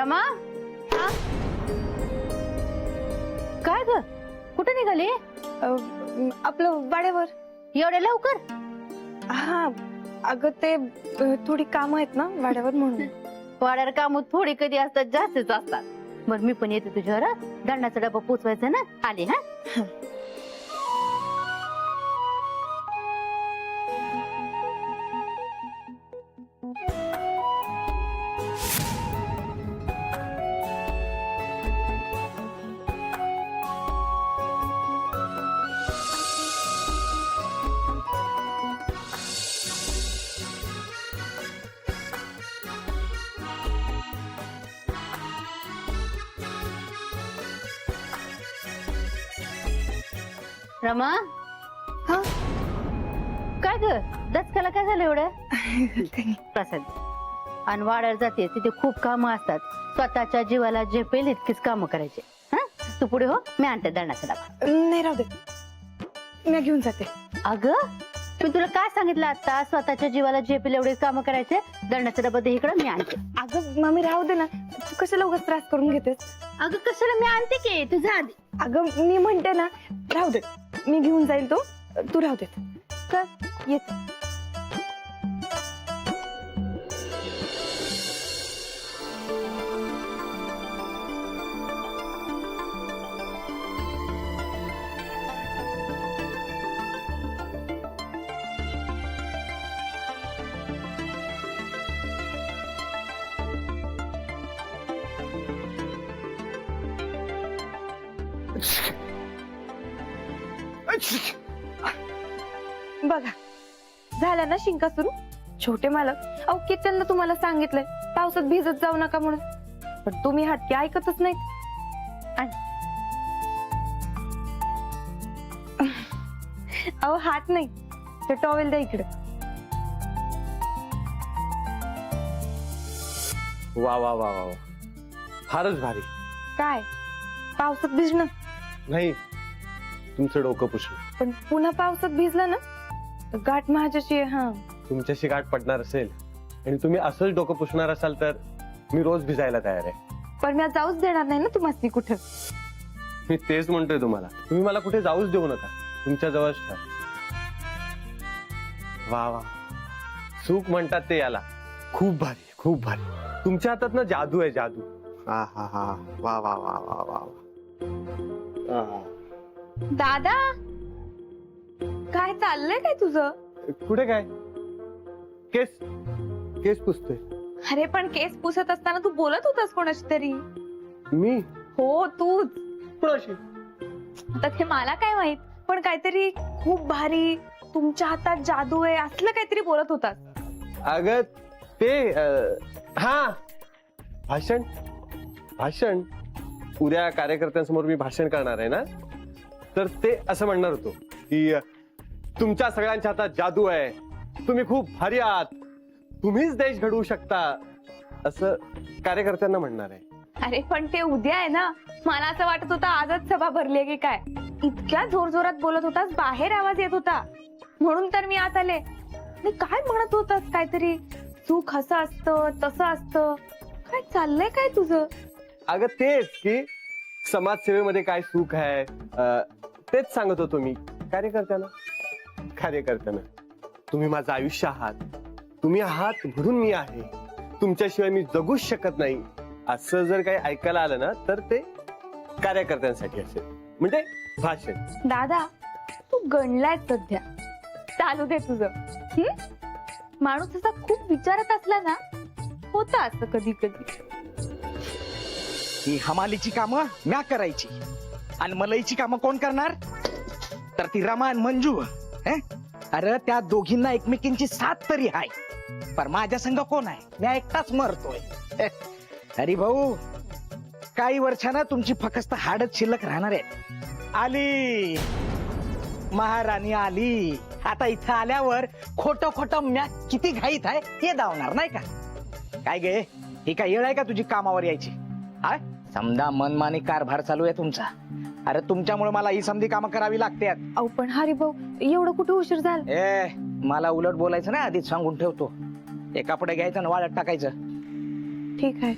रमा, काय ग, कुठे निघाली? आपलं वाड्यावर. एवढ्या लवकर? हा अगं ते थोडी कामं आहेत ना वाड्यावर म्हणून. वाड्यावर काम थोडी कधी असतात, जास्तच असतात. बरं मी पण येते तुझ्यावर. दंडाचा डबा पोचवायचा ना, आली. हा रमा, हा काय ग, दचकाला काय झालं एवढं? प्रसाद, आणि वाड्यावर जाते तिथे खूप कामं असतात. स्वतःच्या जीवाला झेपेल इतकीच कामं करायचे. हा तू पुढे हो, मी आणते दंडाचा डबा. नाही राहू दे, मी घेऊन जाते. अगं मी तुला काय सांगितलं आता, स्वतःच्या जीवाला झेपेल एवढे कामं करायचे. दंडाचा डबा दे इकडं, मी आणते. अगं मामी राहू दे ना, तू कशाला उगाच त्रास करून घेतेस? अगं कशाला, मी आणते की, तुझा आधी. अगं मी म्हणते ना, राहू दे, मी घेऊन जाईल तो, तू राहू दे. कर येते. बघा झाला ना शिंका सुरू. छोटे मालक, अहो किचनला तुम्हाला सांगितलंय पावसात भिजत जाऊ नका म्हणून, पण तुम्ही हटके ऐकतच नाहीत. अहो हात नाही, ते टॉवेल द्या इकडे. वा वा वा वा, फारच भारी. काय पावसात भिजणं नाही, तुमचं डोकं पुसून. पण पुन्हा पावसात भिजलं ना तर गाठ माझ्याशी आहे. हा तुमच्याशी गाठ पडणार असेल आणि तुम्ही असंच डोकं पुसणार असाल तर मी रोज भिजायला तयार आहे. पण मी आज जाऊच देणार नाही ना तुम्हाला कुठं. मी तेच म्हणतोय तुम्हाला, तुम्ही मला कुठे जाऊच देऊ नका, तुमच्या जवळच ठेवा. वा वा, सुख म्हणतात ते याला. खूप भारी, खूप भारी. तुमच्या हातात ना जादू आहे, जादू. हा हा हा, वा वा वा वा वा. दादा काय चाललंय काय तुझं? कुठे काय, केस केस पुसतोय. अरे पण केस पुसत असताना तू बोलत होतास कोणाशी तरी. मी? हो तूच. कोणाशी? आता ते मला काय माहित, पण काहीतरी खूप भारी, तुमच्या हातात जादू आहे असलं काहीतरी बोलत होतास. अगं ते हा भाषण भाषण उद्या कार्यकर्त्यांसमोर मी भाषण करणार आहे ना, तर ते असं म्हणणार होतो की तुमच्या सगळ्यांच्या हातात जादू आहे, तुम्ही खूप भारी आहात, तुम्हीच देश घडवू शकता, असं कार्यकर्त्यांना म्हणणार आहे. अरे पण ते उद्या आहे ना, मला असं वाटत होतं आजच सभा भरली आहे की काय. इतक्या जोरजोरात बोलत होतास, बाहेर आवाज येत होता, म्हणून तर मी आत आले. काय म्हणत होतास काहीतरी, सुख असं असतं तसं असतं, काय चाललंय काय तुझं? अगं तेच की समाजसेवेमध्ये काय सुख आहे, तेच सांगत होतो मी कार्यकर्त्यांना. तुम्ही माझं आयुष्य आहात, तुम्ही आहात म्हणून मी आहे, तुमच्याशिवाय मी जगूच शकत नाही, असं जर काही ऐकायला आलं ना तर ते कार्यकर्त्यांसाठी असेल, म्हणजे भाषण. दादा तू गणलाय सध्या, चालू दे तुझं. माणूस असा खूप विचारत असला ना, होतं असं कधी कधी. ही हमालीची कामं म्या करायची आणि मलईची कामं कोण करणार, तर ती रमा आणि मंजू. अरे त्या दोघींना एकमेकींची साथ तरी आहे, पण माझ्या संग कोण आहे, मी एकटाच मरतोय. अरे भाऊ, काही वर्षानं तुमची फक्त हाडच शिल्लक राहणार आहेत. आली महाराणी आली. आता इथं आल्यावर खोटं खोटं म्या किती घाईत आहे हे दावणार नाही का. काय गे, ही काय येळ आहे का तुझी कामावर यायची? हा समजा मनमानी कारभार चालू आहे तुमचा. अरे तुमच्यामुळे मला ही समधी कामं करावी लागतात. अहो पण हरी भाऊ, एवढं कुठे उशीर झाला? मला उलट बोलायचं ना, आधीच सांगून ठेवतो. एक कपडे घ्यायचं आणि वाळत टाकायचं. ठीक आहे.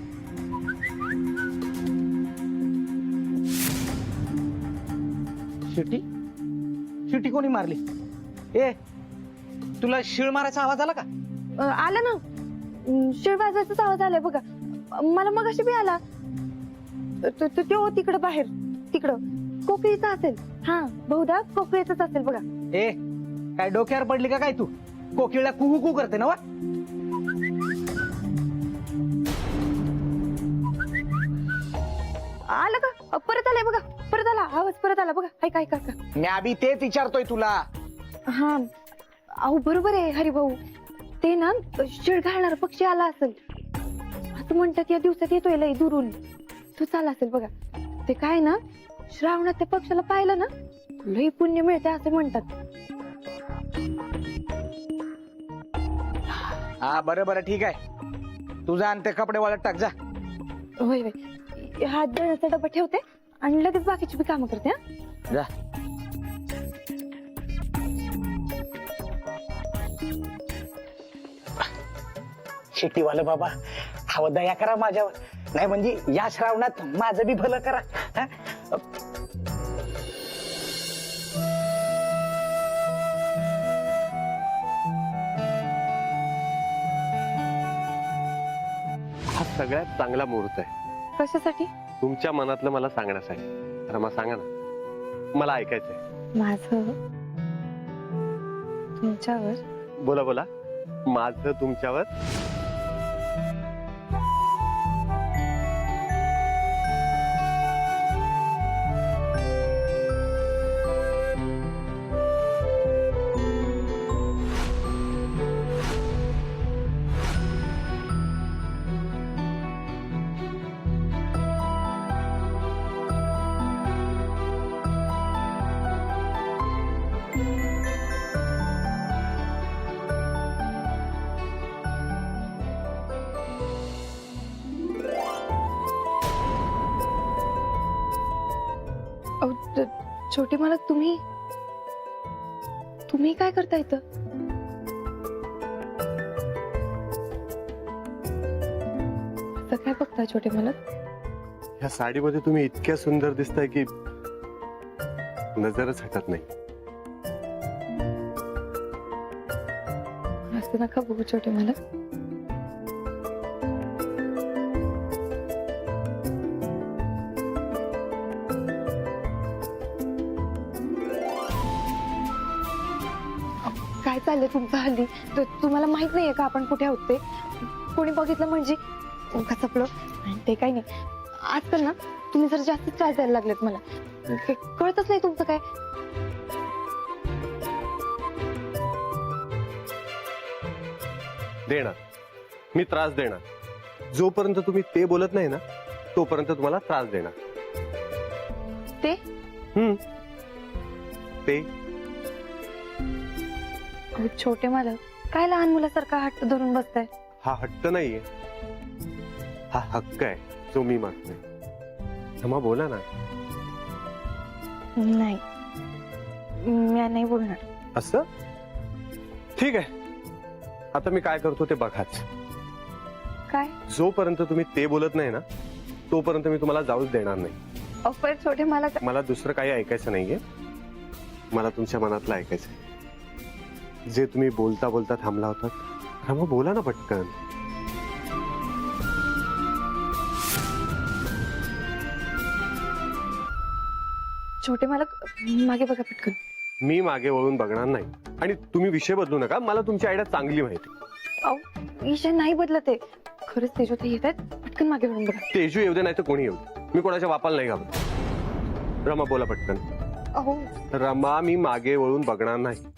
शिटी शिटी कोणी मारली? ए तुला शिळ मारायचा आवाज आला का? आला ना, शिळ वाजायचाच आवाज आलाय बघा. मला मगाशी बी आला. तो तिकडं बाहेर, तिकडं कोकळीचा असेल. हा बहुधा कोकळीचाच असेल बघा. ए काय डोक्यावर पडली का काय तू? कोकिळला कुहू कू करते ना वा? आला का? परत आलाय बघा, परत आला आवाज, परत आला बघा. ऐका ऐका ऐका. मी आधी तेच विचारतोय तुला. हा अहो बरोबर आहे हरिभाऊ, ते ना शिळ घालणारा पक्षी आला असेल असं म्हणतात. या दिवसात येतोय लई दुरून, तो चालला असेल बघा. ते काय ना, श्रावणात त्या पक्षाला पाहिलं ना लई पुण्य मिळते असे म्हणतात. हा बरं बरं ठीक आहे, तुझा आणि ते कपडे वाळत टाक जा. होय होय, हा दळाचा डबा ठेवते आणि लगेच बाकीची बी कामं करते. हा जा. शेतीवाले बाबा, हवं दया करा माझ्यावर, नाही म्हणजे या श्रावणात माझं बी भलं करा. हा? हा सगळ्यात चांगला मुहूर्त आहे कशासाठी? तुमच्या मनातलं मला सांगण्यासाठी. रमा सांगा ना, मला ऐकायचंय. माझं तुमच्यावर. बोला बोला. माझं तुमच्यावर. छोटी मला तुम्ही काय करता इथं? असं काय बघता छोटे मला? या साडीमध्ये तुम्ही इतक्या सुंदर दिसताय की नजरच हटत नाही. असं नका बघू छोटे मला. काय चाललंय तुमचं हल्ली? तुम्हाला माहित नाहीये का आपण कुठे आहोत ते? कोणी बघितलं म्हणजे उगाच आपलं. ते काही नाही, आजकाल ना तुम्ही जर जास्त त्रास द्यायला लागलेत मला. कळतच नाही तुमचं काय. देणार, मी त्रास देणार. जोपर्यंत तुम्ही ते बोलत नाही ना तोपर्यंत तुम्हाला त्रास देणार. ते ते छोटे मला काय लहान मुलासारखा हट्ट धरून बसताय? हा हट्ट नाहीये, हा हक्क आहे जो मी मागतोय. रमा बोला ना. नाही, मी नाही बोलणार. असं ठीक आहे, आता मी काय करतो ते बघाच. काय? जोपर्यंत तुम्ही ते बोलत नाही ना तोपर्यंत मी तुम्हाला जाऊच देणार नाही. पण छोटे मला दुसरं काही ऐकायचं नाहीये, मला तुमच्या मनातलं ऐकायचंय. जे तुम्ही बोलता बोलता थांबला होता. रमा बोला ना पटकन. छोटे मला मागे बघा पटकन. मी मागे वळून बघणार नाही आणि तुम्ही विषय बदलू नका. मला तुमची आयडिया चांगली माहिती. अहो विषय नाही बदलत आहे खरंच. तेजो ते येत आहेत, पटकन मागे वळून बघा. तेजू येऊ दे नाही तर कोणी येऊ दे, मी कोणाच्या बापाला नाही घाबरत. रमा बोला पटकन. अहो रमा मी मागे वळून बघणार नाही.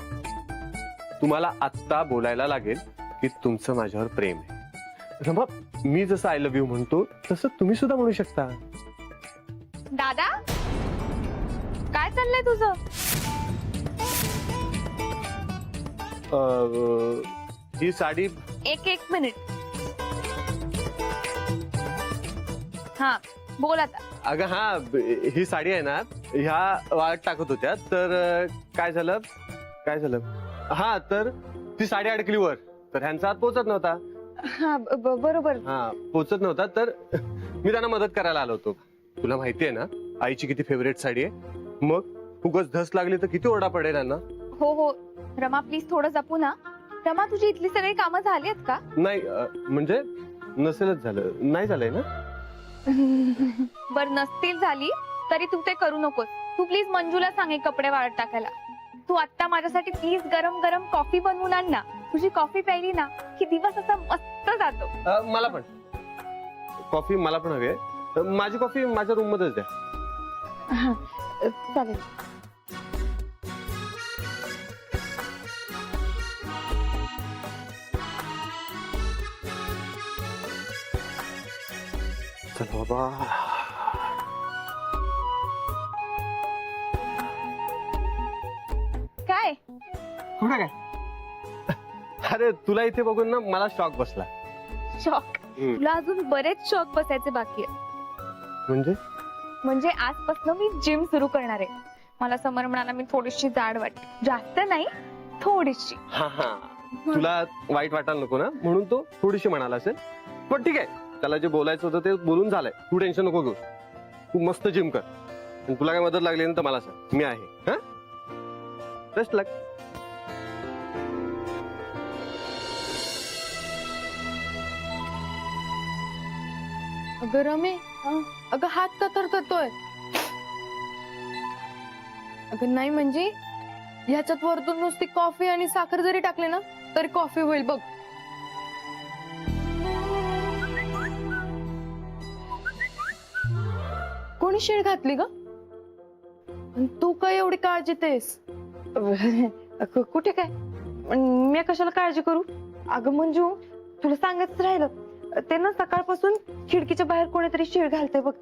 तुम्हाला आत्ता बोलायला लागेल की तुमचं माझ्यावर प्रेम आहे. रमा मी जसं आय लव्ह यू म्हणतो तसं तुम्ही सुद्धा म्हणू शकता. दादा काय चाललंय तुझं? ही साडी. एक मिनिट. हा बोल आता. अगं हा ही साडी आहे ना, ह्या वाळत टाकत होत्या तर काय झालं हा तर ती साडी अडकली वर, तर ह्यांचा हात पोचत नव्हता. हा बरोबर. हा पोचत नव्हता तर मी त्यांना मदत करायला आलो होतो. तुला माहिती आहे ना आईची किती फेवरेट साडी आहे. मग उगाच धस लागली तर किती ओरडा पडेल यांना. हो हो रमा प्लीज थोडं जपू ना. रमा तुझी इथली सगळी कामं झाली आहेत का? नाही म्हणजे नसेलच झालं. नाही झालंय ना. बर नसतील झाली तरी तू ते करू नकोस. तू प्लीज मंजूला सांग हे कपडे वाळत टाकायला. तू आता माझ्यासाठी प्लीज गरम गरम कॉफी बनवून आण ना. तुझी कॉफी प्यायली ना की दिवस असा मस्त जातो. मला पण कॉफी मला पण हवी आहे. माझी कॉफी माझ्या रूम मध्येच द्या. चालेल. चल बाबा. काय कुठं काय. अरे तुला इथे बघून ना मला शॉक बसला. शॉक? तुला अजून बरेच शॉक बसायचे बाकी आहे. म्हणजे आजपासून मी जिम सुरू करणार आहे. मला समर म्हणाला मी थोडीशी जाड वाटते. जास्त नाही थोडीशी. हा हा तुला वाईट वाटायला नको ना म्हणून तो थोडीशी म्हणाला असेल. पण ठीक आहे त्याला जे बोलायचं होतं ते बोलून झालंय. तू टेन्शन नको घेऊ. तू मस्त जिम कर. आणि तुला काय मदत लागली ना तर मला सांग. मी आहे. हा बेस्ट लक. अगं रमे अगं हात का थरथरतोय. अगं नाही म्हणजे ह्याच्यात वरतून नुसती कॉफी आणि साखर जरी टाकले ना तरी कॉफी होईल बघ. कोणी शेळ घातली ग. आणि तू काय एवढी काळजी तेस. कुठे काय मी कशाला काळजी करू. अगं मंजू तुला सांगायचं राहिलं. ते ना सकाळपासून खिडकीच्या बाहेर कोणीतरी शिळ घालते बघ.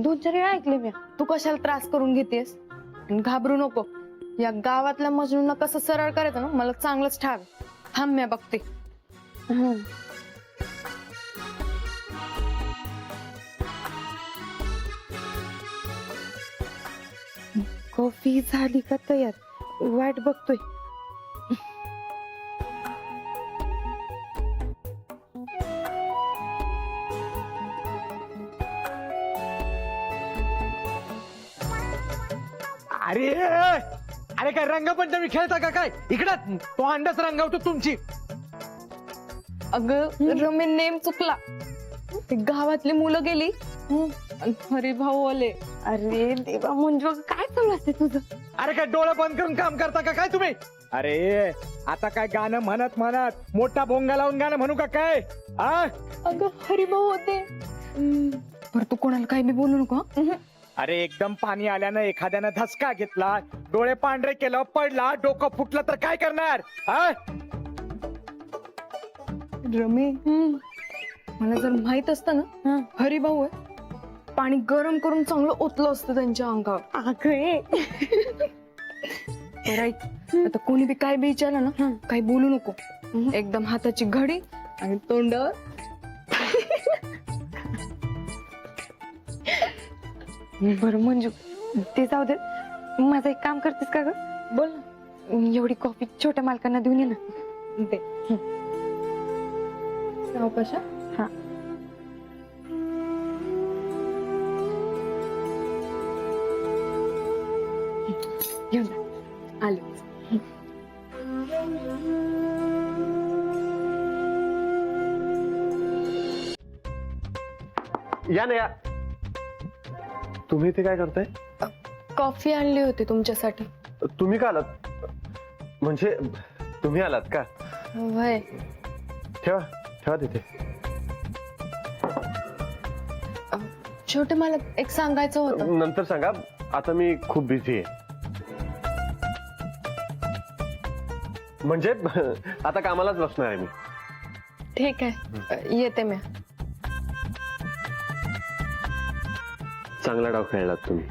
2-4 वेळा ऐकले मी. तू कशाला त्रास करून घेतेस. घाबरू नको. या गावातल्या मजनूंना कसं सरळ करायचं ना मला चांगलंच ठाव. थांब मी बघते. कॉफी झाली का तयार. वाट बघतोय. अरे अरे काय रंगपंचमी खेळता का काय. इकडं तो अंडच रंगवतो तुमची. अगं रमे नेम चुकला. ते गावातली मुलं गेली आणि हरी भाऊ आले. अरे देवा मंजू काय चालू असते तुझं. अरे काय डोळं बंद करून काम करता का काय तुम्ही. अरे आता काय गाणं म्हणत म्हणत मोठा भोंगा लावून गाणं म्हणू का काय. अगं हरी भाऊ होते. बरं तू कोणाला काही बी बोलू नको. अरे एकदम पाणी आल्यानं एखाद्यानं धसका घेतला डोळे पांढरे केलं पडला डोकं फुटलं तर काय करणार. रमे मला जर माहित असतं ना हरी भाऊ आहे पाणी गरम करून चांगलं ओतलं असतं त्यांच्या अंगावर. बरं ऐक, आता कोणी बी काय बी विचारलं ना काही बोलू नको. एकदम हाताची घडी आणि तोंडावर. बरं मंजू ते जाऊ दे. माझं एक काम करतेस का ग. बोल ना. एवढी कॉफी छोट्या मालकांना देऊन ये ना. दे. सावकाश. हा. घेऊन जा. आले. या ना या. तुम्ही इथे काय करताय. कॉफी आणली होती तुमच्यासाठी. तुम्ही का आलात. म्हणजे तुम्ही आलात का. वय ठेवा ठेवा तिथे. छोटे मला एक सांगायचं होतं. नंतर सांगा. आता मी खूप बिझी आहे. म्हणजे आता कामालाच बसणार आहे मी. ठीक आहे येते मी. चांगला डाव खेळलात तुम्ही.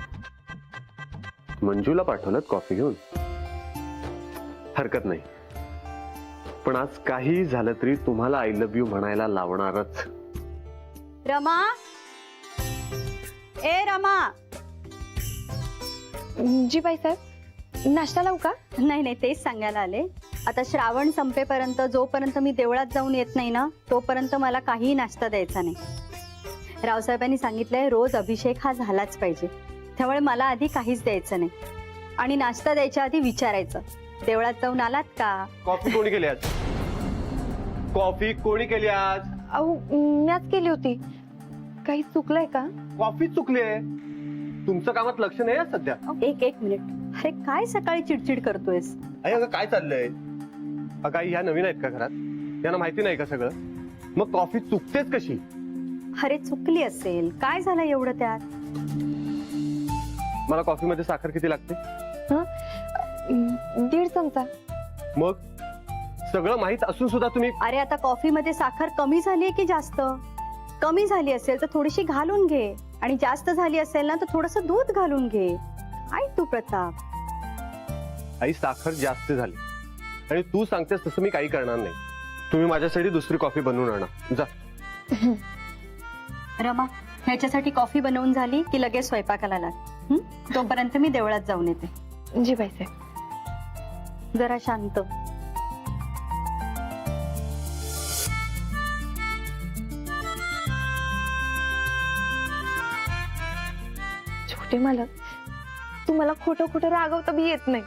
मंजूला पाठवलं कॉफी घेऊन. हरकत नाही. पण आज काही झालं तरी तुम्हाला आय लव्ह यू म्हणायला लावणारच. रमा ए रमा. जी बाई साहेब नाश्ता लावू का. नाही नाही तेच सांगायला आले. आता श्रावण संपेपर्यंत जोपर्यंत मी देवळात जाऊन येत नाही ना तोपर्यंत मला काही नाश्ता द्यायचा नाही. रावसाहेबांनी सांगितलंय रोज अभिषेक हा झालाच पाहिजे. त्यामुळे मला आधी काहीच द्यायचं नाही. आणि नाश्ता द्यायच्या आधी विचारायचं, देवळात जाऊन आलात का? कॉफी कोणी केली आज? कॉफी कोणी केली आज? अहो मॅच केली होती. काही चुकलंय का? कॉफी चुकली आहे. तुमचं कामात लक्ष नाही आहे सध्या. एक मिनिट. अरे काय सकाळी चिडचिड करतोयस? आई अगं काय चाललंय? अगं आई ह्या नवीन आहेत का घरात? यांना माहिती नाही का सगळं? मग कॉफी चुकतेच कशी? अरे चुकली असेल, काय झालं एवढं त्यात? मला कॉफी मध्ये साखर किती लागते? 1.5 चमचा. मग सगळं माहित असून सुद्धा तुम्ही अरे आता कॉफी मध्ये साखर कमी झाली की जास्त? कमी झाली असेल तर थोडीशी घालून घे, आणि जास्त झाली असेल ना तर थोडस दूध घालून घे. आई तू प्रताप. आई साखर जास्त झाली आणि तू सांगतेस तसं मी काही करणार नाही. तुम्ही माझ्यासाठी दुसरी कॉफी बनवून आणा जा. रमा, ह्याच्यासाठी कॉफी बनवून झाली की लगेच स्वयंपाकाला लाग. तोपर्यंत मी देवळात जाऊन येते. जी बाईसाहेब. जरा शांत. छोटे मालक, तुम्हाला खोटं खोटं रागवता बी येत नाही,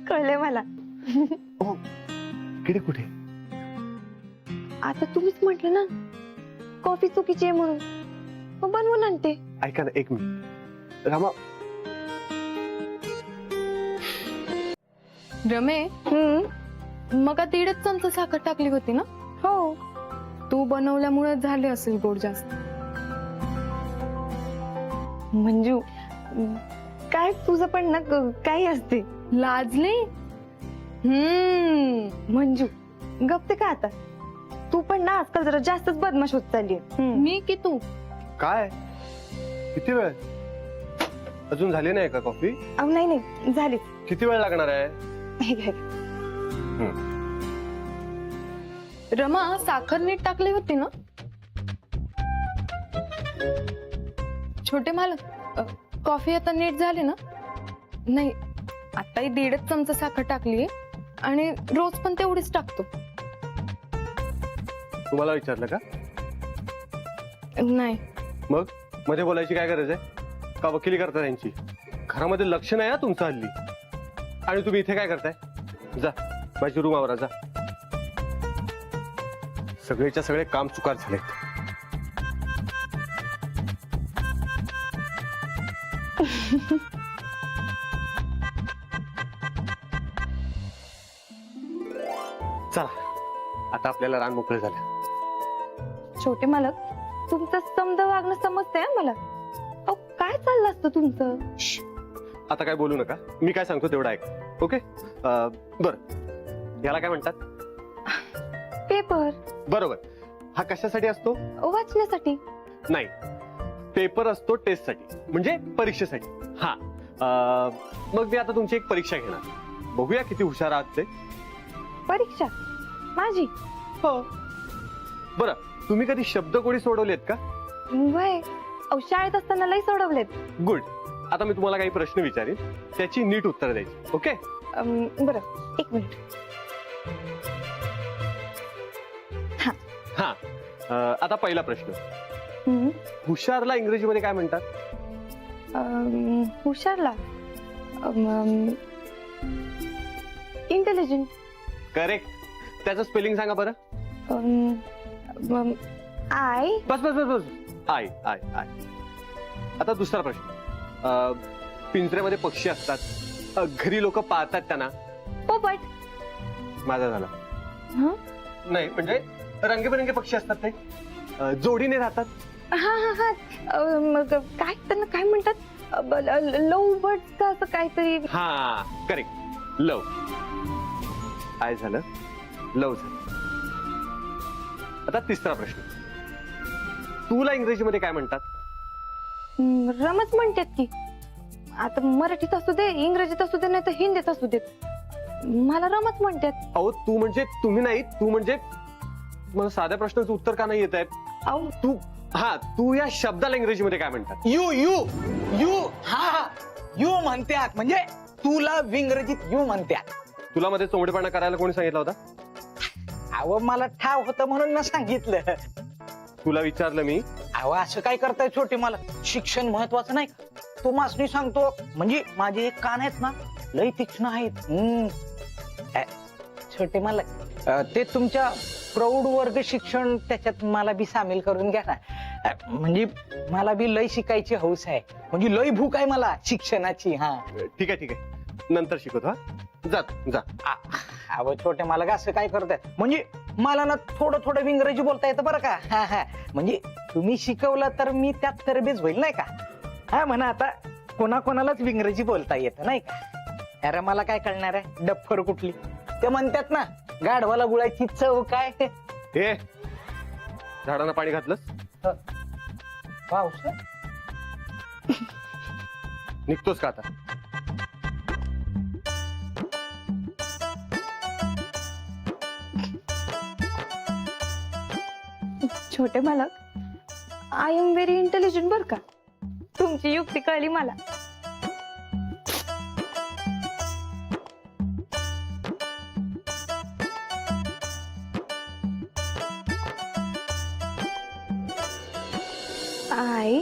कळलंय मला. किती कुठे? आता तुम्हीच म्हटलं ना कॉफी चुकीची आहे म्हणून, मग बनवून आणते. ऐका ना एक मिनिट. रामा रमे, मग 1.5 चमचा साखर टाकली होती ना? हो. तू बनवल्यामुळे झाले असेल गोड जास्त. मंजू, काय तुझं पण ना काही असते. लाजली? मंजू गप्पे का आता? तू पण ना आजकाल जरा जास्तच बदमाश होत चालली. मी की तू? काय किती वेळ? अजून झाली नाही का कॉफी? अहो नाही नाही झाली. किती वेळ लागणार आहे? रमा, साखर नीट टाकली होती ना? छोटे मालक, कॉफी आता नीट झाली ना? नाही, आताही 1.5 चमचा साखर टाकली आणि रोज पण तेवढीच टाकतो. तुम्हाला विचारलं का? नाही. मग मध्ये बोलायची काय गरज आहे? का वकिली करता त्यांची? घरामध्ये लक्ष नाही आहे तुमचं हल्ली. आणि तुम्ही इथे काय करताय? जा माझी रूम आवरा जा. सगळेच्या सगळे काम चुकार झालेत. चला आता आपल्याला रान मोकळे झाले. छोटे मालक, तुमचं समज वागणं समजतंय मला. अहो काय चाललं असतं तुमचं? आता काय बोलू नका. मी काय सांगतो तेवढं ऐक. ओके? बर, याला काय म्हणतात? पेपर. बरोबर. हा कशासाठी असतो? वाचण्यासाठी. नाही, पेपर असतो टेस्टसाठी, म्हणजे परीक्षेसाठी. हा मग मी आता तुमची एक परीक्षा घेणार. बघूया किती हुशार आहात ते. परीक्षा माझी? हो. बरं, तुम्ही कधी शब्दकोडी सोडवलेत का? वय, अहो शाळेत असताना लई सोडवलेत. गुड. आता मी तुम्हाला काही प्रश्न विचारीन, त्याची नीट उत्तर द्यायची. ओके? बरं, एक मिनिट. हा आता पहिला प्रश्न. हुशारला इंग्रजीमध्ये काय म्हणतात? हुशारला इंटेलिजंट. करेक्ट. त्याचं स्पेलिंग सांगा बरं. I. Bus bus bus bus. I I I. आता दुसरा प्रश्न. पिंजऱ्यामध्ये पक्षी असतात, घरी लोक पाळतात त्यांना. पोपट. माझा झाला. नाही म्हणजे रंगीबेरंगी पक्षी असतात ते, जोडीने राहतात. हा हा हा. मग काय त्यांना काय म्हणतात? लव बर्ड का असं काहीतरी. हा करेक्ट. लव. आय झालं, लव झालं. आता तिसरा प्रश्न. तुला इंग्रजीमध्ये काय म्हणतात? रमच म्हणतात की. आता मराठीत असू दे, इंग्रजीत असू दे, नाही तर हिंदीत असू देत, मला रमच म्हणतात. अहो तू म्हणजे तुम्ही नाही, तू म्हणजे मला साध्या प्रश्नाचं उत्तर का नाही येत आहे? अहो तू, हा तू या शब्दाला इंग्रजीमध्ये काय म्हणतात? You you you. हा यू म्हणतात, म्हणजे तुला इंग्रजीत यू म्हणतात. तुला मध्ये चोमडेपणा करायला कोणी सांगितलं होता? अहो मला ठाव होतं म्हणून ना सांगितलं. तुला विचारलं मी. अहो असं काय करताय छोटे, मला शिक्षण महत्वाचं नाही का? तुम्हाला सांगतो म्हणजे माझे एक कान आहेत ना लय तीक्ष्ण आहेत. छोटे मला ते तुमच्या प्रौढ वर्ग शिक्षण त्याच्यात मला बी सामील करून घ्या ना. म्हणजे मला बी लय शिकायची हौस आहे, म्हणजे लय भूक आहे मला शिक्षणाची. हा ठीक आहे नंतर शिकवतो. हा जा. अहो छोटे मला असं काय करताय, म्हणजे मला ना थोडं थोडं इंग्रजी बोलता येतं बरं का. हा म्हणजे तुम्ही शिकवलं तर मी त्यात तरबेज होईल नाही का. हा म्हणा आता कोणाकोणालाच इंग्रजी बोलता येतं नाही का. अरे मला काय कळणार आहे डफर कुठली. ते म्हणतात ना गाढवाला गुळाची चव काय. हे झाडांना पाणी घातलंस? पाऊस निघतोस का आता? छोटे मालक, आय एम व्हेरी इंटेलिजंट बर का. तुमची युक्ती कळली मला. आई